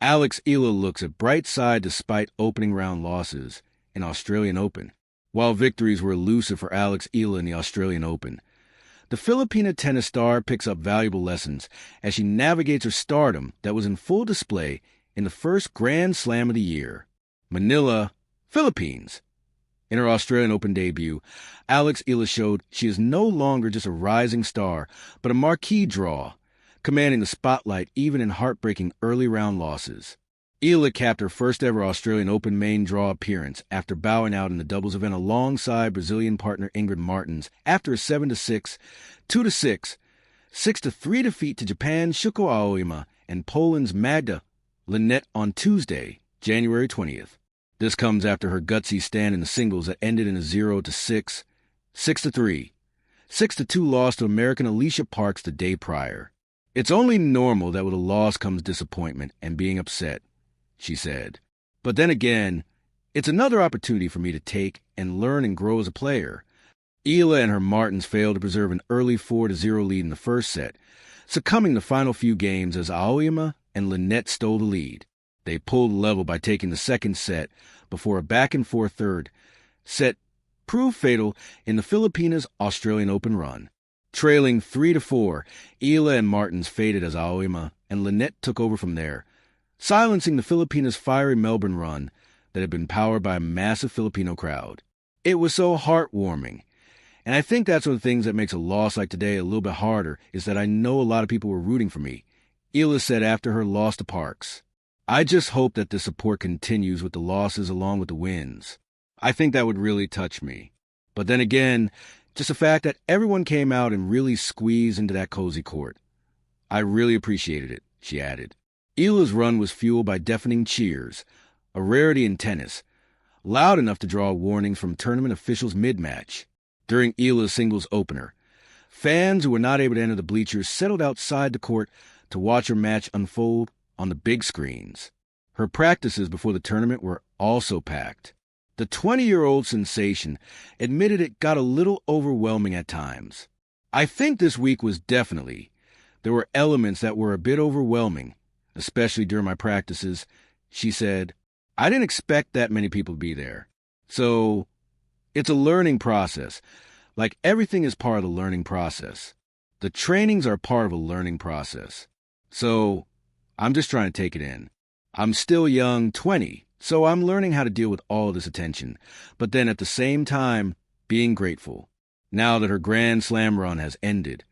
Alex Eala looks a bright side despite opening round losses in Australian Open, while victories were elusive for Alex Eala in the Australian Open. The Filipina tennis star picks up valuable lessons as she navigates her stardom that was in full display in the first Grand Slam of the year, Manila, Philippines. In her Australian Open debut, Alex Eala showed she is no longer just a rising star, but a marquee draw, commanding the spotlight even in heartbreaking early round losses. Eala capped her first-ever Australian Open main draw appearance after bowing out in the doubles event alongside Brazilian partner Ingrid Martins after a 7-6, 2-6, 6-3 defeat to Japan's Shuko Aoyama and Poland's Magda Linette on Tuesday, January 20th. This comes after her gutsy stand in the singles that ended in a 0-6, 6-3, 6-2 loss to American Alicia Parks the day prior. "It's only normal that with a loss comes disappointment and being upset," she said. "But then again, it's another opportunity for me to take and learn and grow as a player." Eala and her Martins failed to preserve an early 4-0 lead in the first set, succumbing the final few games as Aoyama and Linette stole the lead. They pulled level by taking the second set before a back-and-forth third set proved fatal in the Filipinas' Australian Open run. Trailing 3-4, Eala and Martins faded as Aoyama and Linette took over from there, silencing the Filipinas' fiery Melbourne run that had been powered by a massive Filipino crowd. It was so heartwarming. And I think that's one of the things that makes a loss like today a little bit harder, is that I know a lot of people were rooting for me. Eala said after her loss to Parks, "I just hope that the support continues with the losses along with the wins. I think that would really touch me." But then again, just the fact that everyone came out and really squeezed into that cozy court. "I really appreciated it," she added. Eala's run was fueled by deafening cheers, a rarity in tennis, loud enough to draw warnings from tournament officials mid-match. During Eala's singles opener, fans who were not able to enter the bleachers settled outside the court to watch her match unfold on the big screens. Her practices before the tournament were also packed. The 20-year-old sensation admitted it got a little overwhelming at times. "I think this week was there were elements that were a bit overwhelming, especially during my practices," she said. "I didn't expect that many people to be there. So, it's a learning process. Like everything is part of the learning process. The trainings are part of a learning process. So, I'm just trying to take it in. I'm still young, 20, so I'm learning how to deal with all of this attention, but then at the same time, being grateful. Now that her Grand Slam run has ended,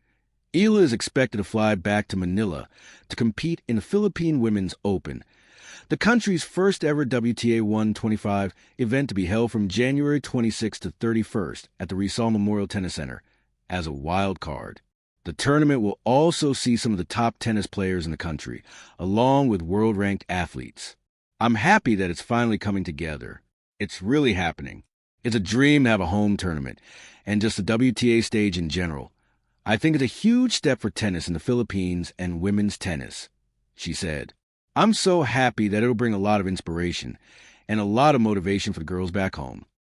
Eala is expected to fly back to Manila to compete in the Philippine Women's Open, the country's first ever WTA 125 event to be held from January 26th to 31st at the Rizal Memorial Tennis Center as a wild card. The tournament will also see some of the top tennis players in the country, along with world-ranked athletes. I'm happy that it's finally coming together. It's really happening. It's a dream to have a home tournament, and just the WTA stage in general. I think it's a huge step for tennis in the Philippines and women's tennis," she said. "I'm so happy that it'll bring a lot of inspiration and a lot of motivation for the girls back home."